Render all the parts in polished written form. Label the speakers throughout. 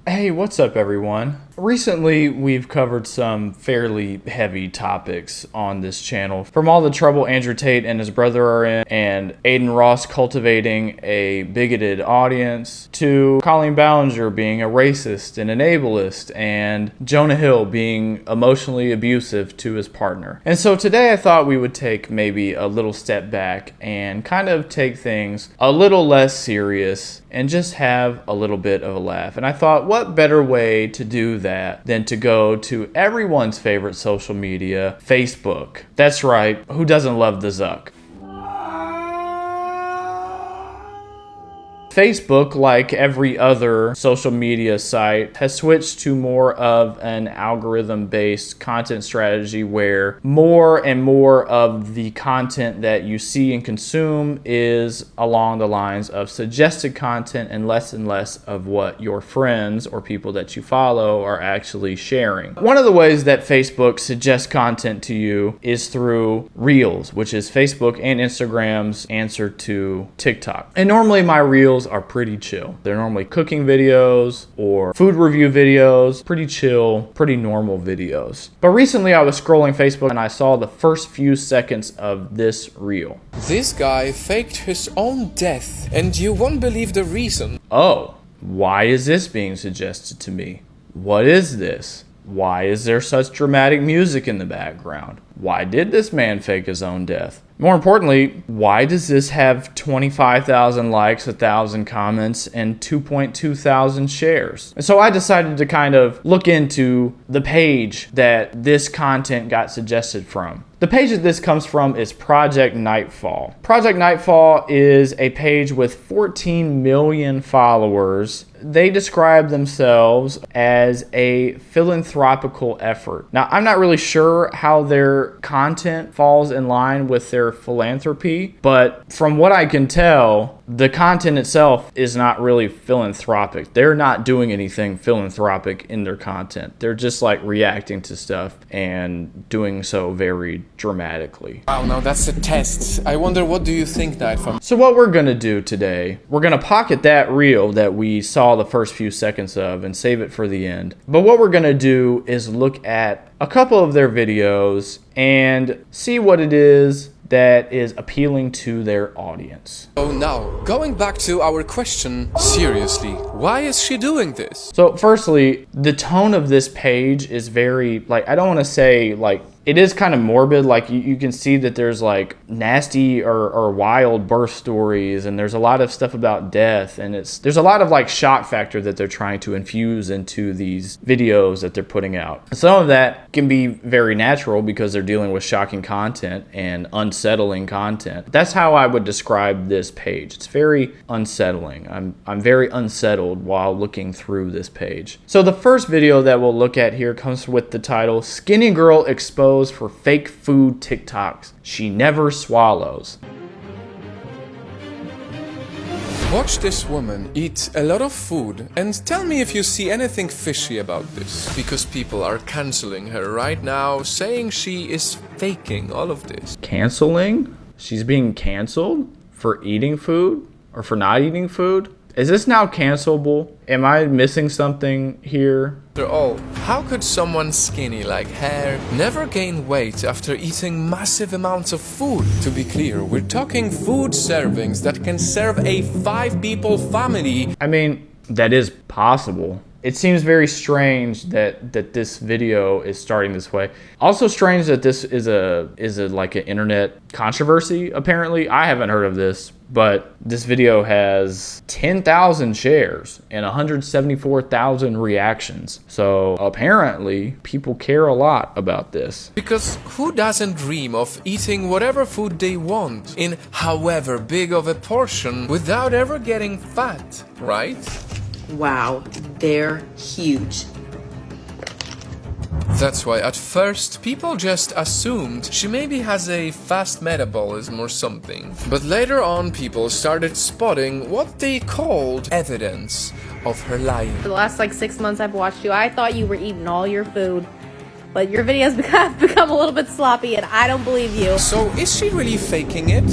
Speaker 1: Hey, what's up everyone? Recently, we've covered some fairly heavy topics on this channel. From all the trouble Andrew Tate and his brother are in, and Aiden Ross cultivating a bigoted audience, to Colleen Ballinger being a racist and an ableist, and Jonah Hill being emotionally abusive to his partner. And so today I thought we would take maybe a little step back and kind of take things a little less serious and just have a little bit of a laugh. And I thought, what better way to do that than to go to everyone's favorite social media, Facebook. That's right, who doesn't love the Zuck? Facebook, like every other social media site, has switched to more of an algorithm-based content strategy where more and more of the content that you see and consume is along the lines of suggested content and less of what your friends or people that you follow are actually sharing. One of the ways that Facebook suggests content to you is through Reels, which is Facebook and Instagram's answer to TikTok. And normally my Reels are pretty chill. They're normally cooking videos or food review videos, pretty chill, pretty normal videos. But recently I was scrolling Facebook and I saw the first few seconds of this reel.
Speaker 2: This guy faked his own death, and you won't believe the reason.
Speaker 1: Oh, why is this being suggested to me? What is this? Why is there such dramatic music in the background? Why did this man fake his own death? More importantly, why does this have 25,000 likes, 1,000 comments, and 2.2 thousand shares? And so I decided to kind of look into the page that this content got suggested from. The page that this comes from is Project Nightfall. Project Nightfall is a page with 14 million followers. They describe themselves as a philanthropical effort. Now, I'm not really sure how their content falls in line with their philanthropy, but from what I can tell, the content itself is not really philanthropic. They're not doing anything philanthropic in their content. They're just like reacting to stuff and doing so very dramatically.
Speaker 2: Wow, now that's a test. I wonder, what do you think, Nightfall?
Speaker 1: So what we're gonna do today, we're gonna pocket that reel that we saw the first few seconds of and save it for the end. But what we're gonna do is look at a couple of their videos and see what it is that is appealing to their audience.
Speaker 2: Oh, now, going back to our question, seriously, why is she doing this?
Speaker 1: So firstly, the tone of this page is very, like, I don't want to say, like, it is kind of morbid. Like you can see that there's like nasty or wild birth stories, and there's a lot of stuff about death, and there's a lot of like shock factor that they're trying to infuse into these videos that they're putting out. Some of that can be very natural because they're dealing with shocking content and unsettling content. That's how I would describe this page. It's very unsettling. I'm very unsettled while looking through this page. So the first video that we'll look at here comes with the title, Skinny Girl Exposed for Fake Food TikToks She Never Swallows.
Speaker 2: Watch this woman eat a lot of food and tell me if you see anything fishy about this. Because people are canceling her right now, saying she is faking all of this.
Speaker 1: Canceling? She's being canceled for eating food or for not eating food? Is this now cancelable? Am I missing something here?
Speaker 2: After all, how could someone skinny like her never gain weight after eating massive amounts of food? To be clear, we're talking food servings that can serve a 5-people family.
Speaker 1: I mean, that is possible. It seems very strange that this video is starting this way. Also strange that this is like an internet controversy, apparently. I haven't heard of this, but this video has 10,000 shares and 174,000 reactions. So apparently people care a lot about this.
Speaker 2: Because who doesn't dream of eating whatever food they want in however big of a portion without ever getting fat, right?
Speaker 3: Wow, they're huge.
Speaker 2: That's why at first people just assumed she maybe has a fast metabolism or something. But later on people started spotting what they called evidence of her lying.
Speaker 4: For the last like 6 months I've watched you, I thought you were eating all your food. but your videos become a little bit sloppy, and I don't believe you.
Speaker 2: So is she really faking it?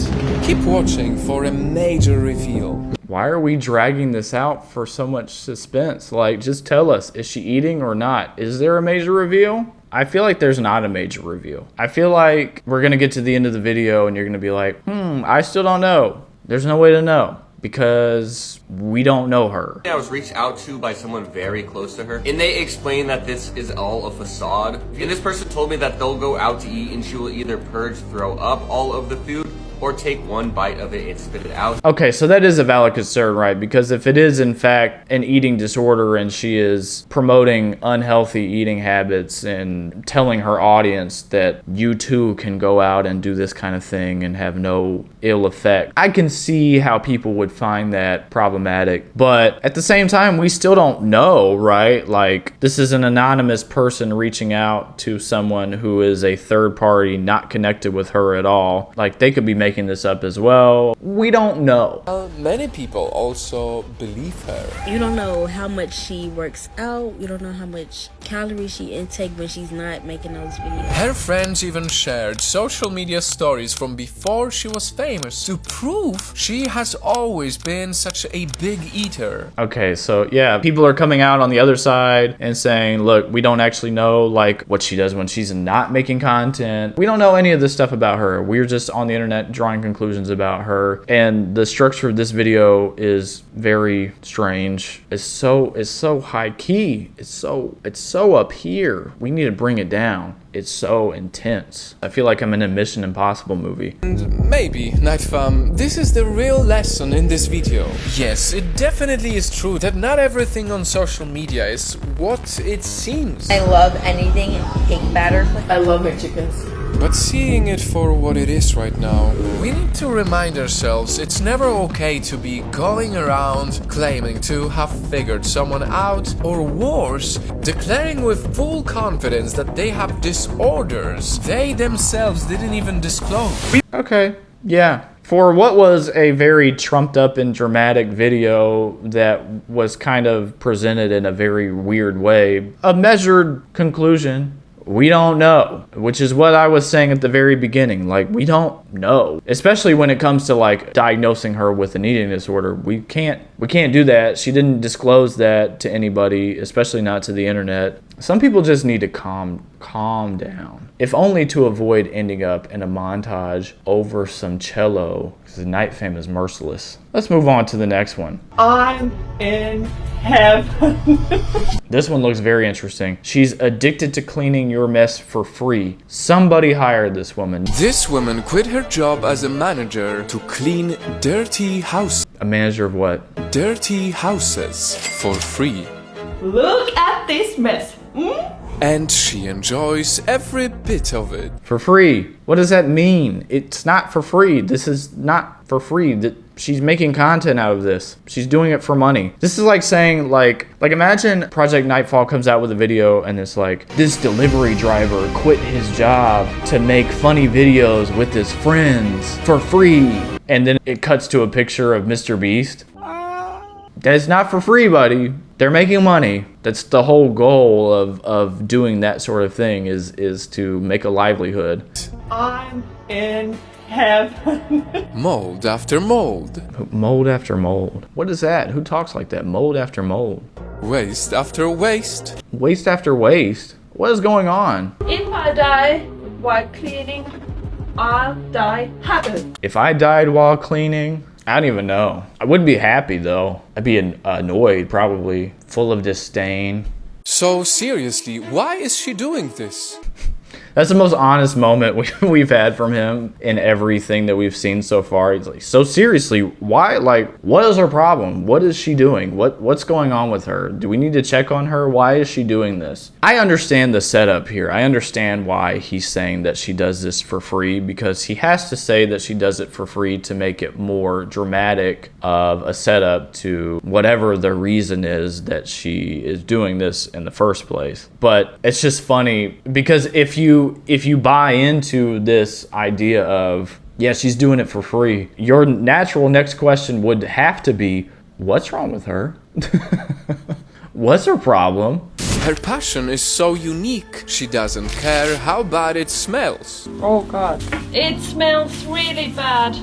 Speaker 2: Keep watching for a major reveal.
Speaker 1: Why are we dragging this out for so much suspense? Like, just tell us, is she eating or not? Is there a major reveal? I feel like there's not a major reveal. I feel like we're gonna get to the end of the video and you're gonna be like, I still don't know. There's no way to know because we don't know her.
Speaker 5: I was reached out to by someone very close to her, and they explained that this is all a facade. And this person told me that they'll go out to eat and she will either purge, throw up all of the food, or take one bite of it and spit it out.
Speaker 1: Okay, so that is a valid concern, right? Because if it is in fact an eating disorder and she is promoting unhealthy eating habits and telling her audience that you too can go out and do this kind of thing and have no ill effect, I can see how people would find that problematic. But at the same time, we still don't know, right? Like, this is an anonymous person reaching out to someone who is a third party, not connected with her at all. Like, they could be making this up as well. We don't know.
Speaker 2: Many people also believe her.
Speaker 4: You don't know how much she works out. You don't know how much calories she intake when she's not making those videos.
Speaker 2: Her friends even shared social media stories from before she was famous to prove she has always been such a big eater.
Speaker 1: Okay, so yeah, people are coming out on the other side and saying, look, we don't actually know like what she does when she's not making content. We don't know any of this stuff about her. We're just on the internet drawing conclusions about her, and the structure of this video is very strange. It's so high key. It's so up here. We need to bring it down. It's so intense. I feel like I'm in a Mission Impossible movie.
Speaker 2: And maybe, Night Fam, this is the real lesson in this video. Yes, it definitely is true that not everything on social media is what it seems.
Speaker 3: I love anything in cake batter.
Speaker 6: I love my chickens.
Speaker 2: But seeing it for what it is right now, we need to remind ourselves it's never okay to be going around claiming to have figured someone out, or worse, declaring with full confidence that they have disorders they themselves didn't even disclose.
Speaker 1: Okay, yeah. For what was a very trumped up and dramatic video that was kind of presented in a very weird way, a measured conclusion, we don't know, which is what I was saying at the very beginning. Like, we don't know, especially when it comes to like diagnosing her with an eating disorder. We can't do that. She didn't disclose that to anybody, especially not to the internet. Some people just need to calm down, if only to avoid ending up in a montage over some cello, because the Night Fam is merciless. Let's move on to the next one.
Speaker 6: I'm in heaven.
Speaker 1: This one looks very interesting. She's addicted to cleaning your mess for free. Somebody hired this woman.
Speaker 2: This woman quit her job as a manager to clean dirty houses.
Speaker 1: A manager of what?
Speaker 2: Dirty houses for free.
Speaker 6: Look at this mess.
Speaker 2: And she enjoys every bit of it.
Speaker 1: For free. What does that mean? It's not for free. This is not for free. She's making content out of this. She's doing it for money. This is like saying, like imagine Project Nightfall comes out with a video and it's like, this delivery driver quit his job to make funny videos with his friends for free. And then it cuts to a picture of MrBeast. That's not for free, buddy. They're making money. That's the whole goal of doing that sort of thing is to make a livelihood.
Speaker 6: I'm in heaven.
Speaker 2: Mold after mold.
Speaker 1: Mold after mold. What is that? Who talks like that? Mold after mold.
Speaker 2: Waste after waste.
Speaker 1: Waste after waste. What is going on?
Speaker 6: If I die while cleaning, I'll die happy.
Speaker 1: If I died while cleaning, I don't even know. I wouldn't be happy though. I'd be annoyed, probably, full of disdain.
Speaker 2: So seriously, why is she doing this?
Speaker 1: That's the most honest moment we've had from him in everything that we've seen so far. He's like, so seriously, why? Like, what is her problem? What is she doing? What's going on with her? Do we need to check on her? Why is she doing this? I understand the setup here. I understand why he's saying that she does this for free, because he has to say that she does it for free to make it more dramatic of a setup to whatever the reason is that she is doing this in the first place. But it's just funny because if you buy into this idea of, yeah, she's doing it for free, your natural next question would have to be, what's wrong with her? What's her problem?
Speaker 2: Her passion is so unique, she doesn't care how bad it smells.
Speaker 6: Oh god. It smells really bad.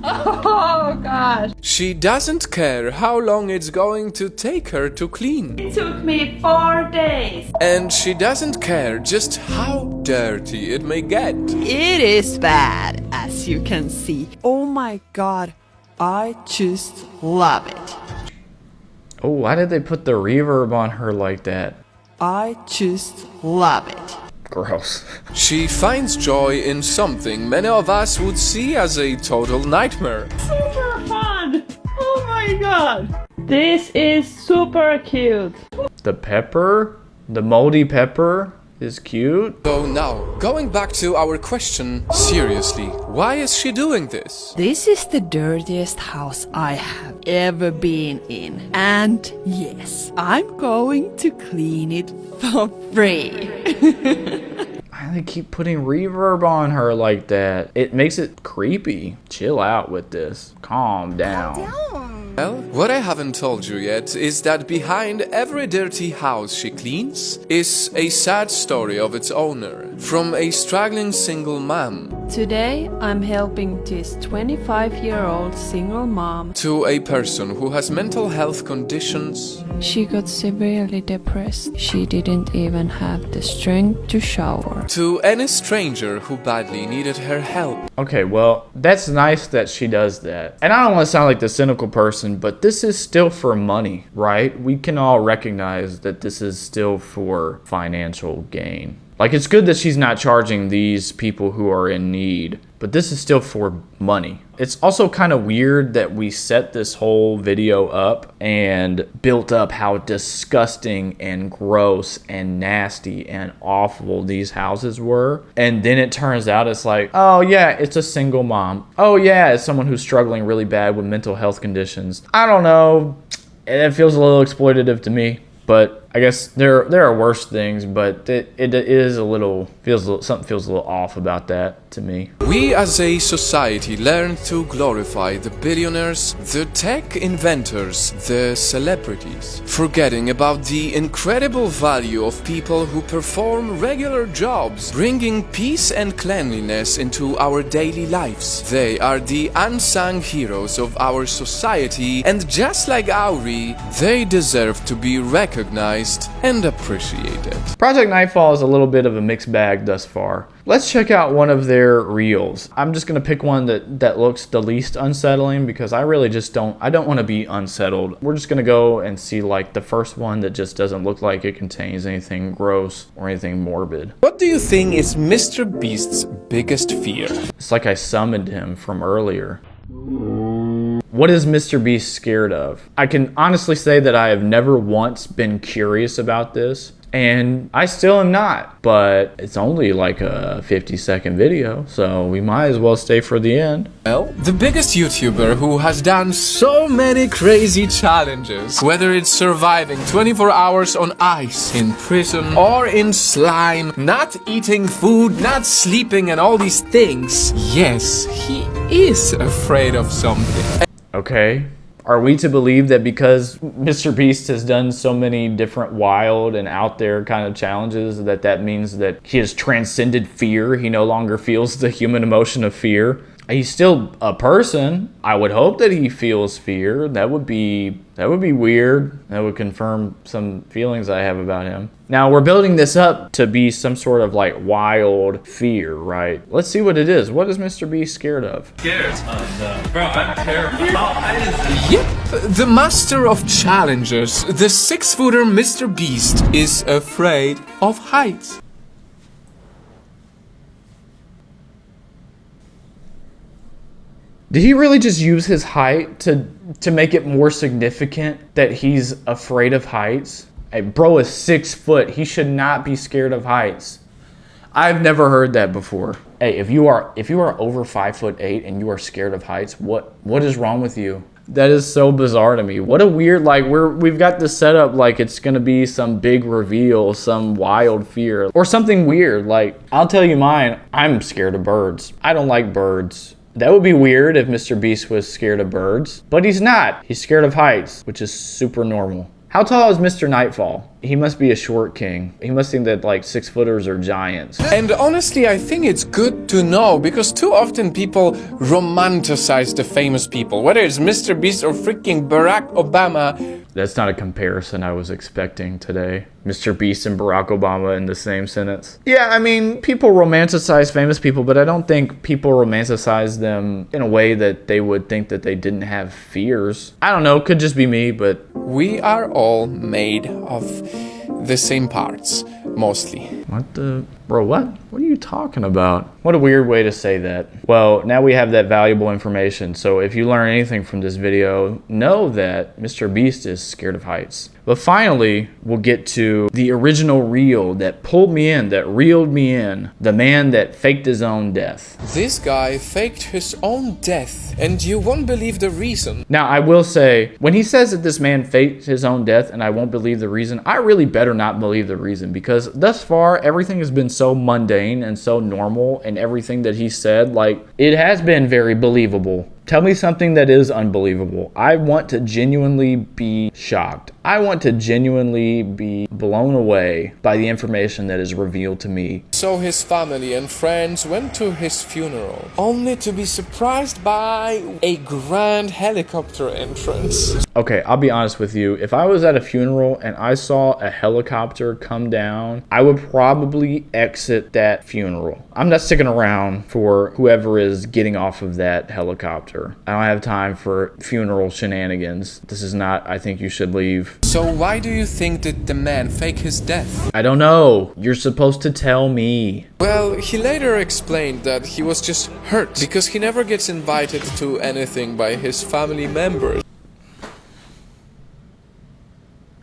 Speaker 6: Oh god.
Speaker 2: She doesn't care how long it's going to take her to clean.
Speaker 6: It took me 4 days.
Speaker 2: And she doesn't care just how dirty it may get.
Speaker 7: It is bad, as you can see. Oh my god, I just love it.
Speaker 1: Oh, why did they put the reverb on her like that?
Speaker 7: I just love it.
Speaker 1: Gross.
Speaker 2: She finds joy in something many of us would see as a total nightmare.
Speaker 6: Super fun. Oh my god. This is super cute.
Speaker 1: The pepper? The moldy pepper is cute.
Speaker 2: So now, going back to our question, seriously, why is she doing this?
Speaker 7: This is the dirtiest house I have ever been in. And yes, I'm going to clean it for free.
Speaker 1: Why do they keep putting reverb on her like that? It makes it creepy. Chill out with this. Calm down.
Speaker 2: Well, what I haven't told you yet is that behind every dirty house she cleans is a sad story of its owner, from a struggling single mom
Speaker 8: Today, I'm helping this 25-year-old single mom.
Speaker 2: to a person who has mental health conditions,
Speaker 8: She got severely depressed. She didn't even have the strength to shower.
Speaker 2: to any stranger who badly needed her help.
Speaker 1: Okay, well, that's nice that she does that. And I don't want to sound like the cynical person, but this is still for money, right? We can all recognize that this is still for financial gain. Like, it's good that she's not charging these people who are in need, but this is still for money. It's also kind of weird that we set this whole video up and built up how disgusting and gross and nasty and awful these houses were. And then it turns out it's like, oh yeah, it's a single mom. Oh yeah, it's someone who's struggling really bad with mental health conditions. I don't know. It feels a little exploitative to me. But I guess there are worse things, but it is a little, something feels a little off about that to me.
Speaker 2: We as a society learn to glorify the billionaires, the tech inventors, the celebrities, forgetting about the incredible value of people who perform regular jobs, bringing peace and cleanliness into our daily lives. They are the unsung heroes of our society, and just like Auri, they deserve to be recognized and appreciated.
Speaker 1: Project Nightfall is a little bit of a mixed bag thus far. Let's check out one of their reels. I'm just gonna pick one that looks the least unsettling because I really just I don't want to be unsettled. We're just gonna go and see like the first one that just doesn't look like it contains anything gross or anything morbid.
Speaker 2: What do you think is MrBeast's biggest fear?
Speaker 1: It's like I summoned him from earlier. What is MrBeast scared of? I can honestly say that I have never once been curious about this, and I still am not, but it's only like a 50-second video, so we might as well stay for the end.
Speaker 2: Well, the biggest YouTuber who has done so many crazy challenges, whether it's surviving 24 hours on ice, in prison, or in slime, not eating food, not sleeping, and all these things, yes, he is afraid of something.
Speaker 1: Okay, are we to believe that because MrBeast has done so many different wild and out there kind of challenges that means that he has transcended fear? He no longer feels the human emotion of fear. He's still a person. I would hope that he feels fear. That would be weird. That would confirm some feelings I have about him. Now we're building this up to be some sort of like wild fear, right? Let's see what it is. What is MrBeast scared of?
Speaker 9: Scared of bro, I'm terrified. How high is this?
Speaker 2: Yep, the master of challengers, the 6-footer MrBeast, is afraid of heights.
Speaker 1: Did he really just use his height to make it more significant that he's afraid of heights? Hey, bro is 6 foot. He should not be scared of heights. I've never heard that before. Hey, if you are over 5'8" and you are scared of heights, what is wrong with you? That is so bizarre to me. What a weird, like, we've got this set up like it's gonna be some big reveal, some wild fear, or something weird. Like, I'll tell you mine, I'm scared of birds. I don't like birds. That would be weird if MrBeast was scared of birds, but he's not. He's scared of heights, which is super normal. How tall is Mr. Nightfall? He must be a short king. He must think that like 6-footers are giants.
Speaker 2: And honestly, I think it's good to know, because too often people romanticize the famous people, whether it's MrBeast or freaking Barack Obama.
Speaker 1: That's not a comparison I was expecting today. MrBeast and Barack Obama in the same sentence. Yeah, I mean, people romanticize famous people, but I don't think people romanticize them in a way that they would think that they didn't have fears. I don't know, could just be me, but...
Speaker 2: We are all made of the same parts, mostly.
Speaker 1: What the... Bro, what? What are you talking about? What a weird way to say that. Well, now we have that valuable information, so if you learn anything from this video, know that MrBeast is scared of heights. But finally, we'll get to the original reel that pulled me in, that reeled me in. The man that faked his own death.
Speaker 2: This guy faked his own death, and you won't believe the reason.
Speaker 1: Now, I will say, when he says that this man faked his own death and I won't believe the reason, I really better not believe the reason, because thus far, everything has been so mundane and so normal, and everything that he said, like, it has been very believable. Tell me something that is unbelievable. I want to genuinely be shocked. I want to genuinely be blown away by the information that is revealed to me.
Speaker 2: So his family and friends went to his funeral, only to be surprised by a grand helicopter entrance.
Speaker 1: Okay, I'll be honest with you. If I was at a funeral and I saw a helicopter come down, I would probably exit that funeral. I'm not sticking around for whoever is getting off of that helicopter. I don't have time for funeral shenanigans. This is not, I think you should leave.
Speaker 2: So why do you think that the man faked his death?
Speaker 1: I don't know. You're supposed to tell me.
Speaker 2: Well, he later explained that he was just hurt because he never gets invited to anything by his family members.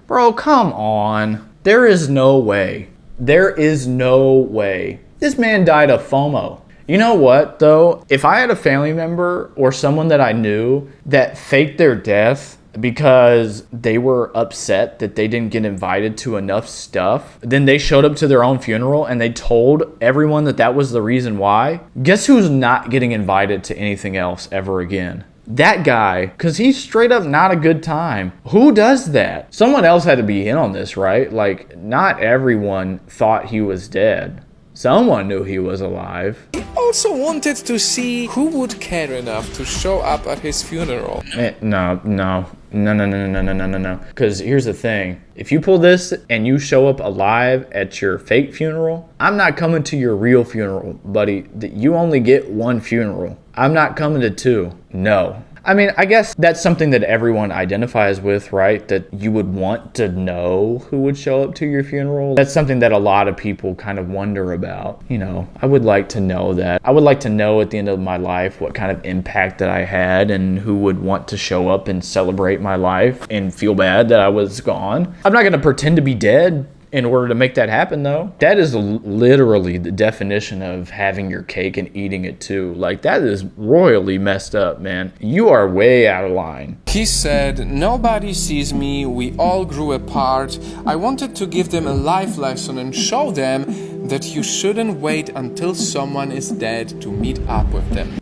Speaker 1: Bro, come on. There is no way. There is no way. This man died of FOMO. You know what, though? If I had a family member or someone that I knew that faked their death because they were upset that they didn't get invited to enough stuff, then they showed up to their own funeral and they told everyone that that was the reason why, guess who's not getting invited to anything else ever again? That guy, because he's straight up not a good time. Who does that? Someone else had to be in on this, right? Like, not everyone thought he was dead. Someone knew he was alive.
Speaker 2: He also wanted to see who would care enough to show up at his funeral.
Speaker 1: No. Because here's the thing. If you pull this and you show up alive at your fake funeral, I'm not coming to your real funeral, buddy. You only get one funeral. I'm not coming to 2. No. I mean, I guess that's something that everyone identifies with, right? That you would want to know who would show up to your funeral. That's something that a lot of people kind of wonder about. You know, I would like to know that. I would like to know at the end of my life what kind of impact that I had and who would want to show up and celebrate my life and feel bad that I was gone. I'm not going to pretend to be dead in order to make that happen, though. That is literally the definition of having your cake and eating it too. Like, that is royally messed up, man. You are way out of line.
Speaker 2: He said, "Nobody sees me, we all grew apart. I wanted to give them a life lesson and show them that you shouldn't wait until someone is dead to meet up with them."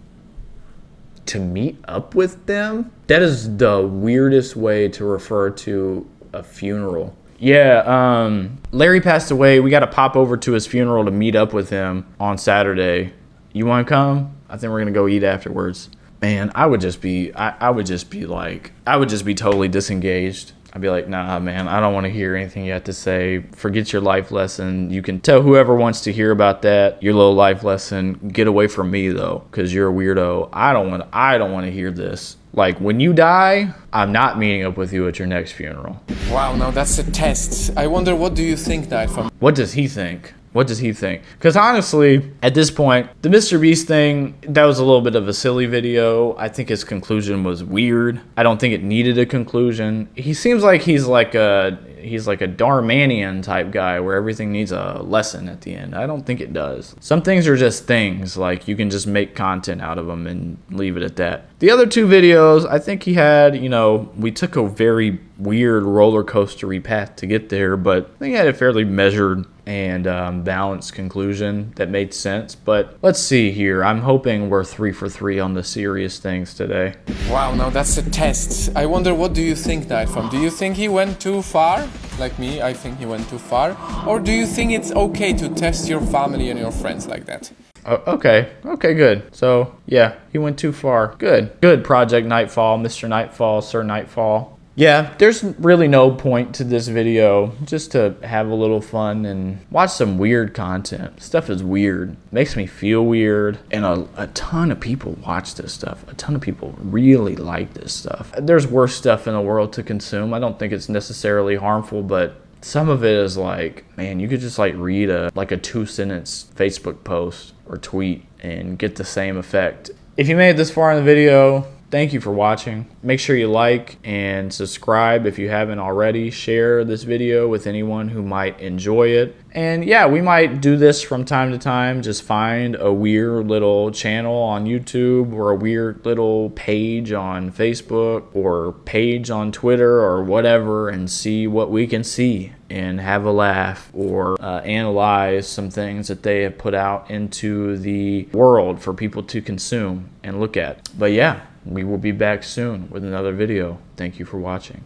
Speaker 1: To meet up with them? That is the weirdest way to refer to a funeral. Yeah, Larry passed away. We got to pop over to his funeral to meet up with him on Saturday. You want to come? I think we're going to go eat afterwards. Man, I would just be totally disengaged. I'd be like, nah, man, I don't want to hear anything you have to say. Forget your life lesson. You can tell whoever wants to hear about that, your little life lesson. Get away from me, though, because you're a weirdo. I don't want to hear this. Like, when you die, I'm not meeting up with you at your next funeral.
Speaker 2: Wow, now that's a test. I wonder, what do you think, Nightfall?
Speaker 1: What does he think? What does he think? Because honestly, at this point, the MrBeast thing, that was a little bit of a silly video. I think his conclusion was weird. I don't think it needed a conclusion. He seems like he's like a Darmanian type guy where everything needs a lesson at the end. I don't think it does. Some things are just things, like you can just make content out of them and leave it at that. The other 2 videos, I think he had, you know, we took a very weird roller coastery path to get there, but I think he had it fairly measured and balanced conclusion that made sense. But let's see here. I'm hoping we're 3 for 3 on the serious things today.
Speaker 2: Wow, now that's a test. I wonder, what do you think, Nightfall? Do you think he went too far? Like me, I think he went too far. Or do you think it's okay to test your family and your friends like that?
Speaker 1: Okay, good. So, yeah, he went too far. Good, Project Nightfall, Mr. Nightfall, Sir Nightfall. Yeah, there's really no point to this video, just to have a little fun and watch some weird content. Stuff is weird, makes me feel weird, and a ton of people watch this stuff. A ton of people really like this stuff. There's worse stuff in the world to consume. I don't think it's necessarily harmful, but some of it is like, man, you could just like read a 2-sentence Facebook post or tweet and get the same effect. If you made it this far in the video, thank you for watching. Make sure you like and subscribe if you haven't already. Share this video with anyone who might enjoy it. And yeah, we might do this from time to time. Just find a weird little channel on YouTube or a weird little page on Facebook or page on Twitter or whatever and see what we can see and have a laugh or analyze some things that they have put out into the world for people to consume and look at. But yeah, we will be back soon with another video. Thank you for watching.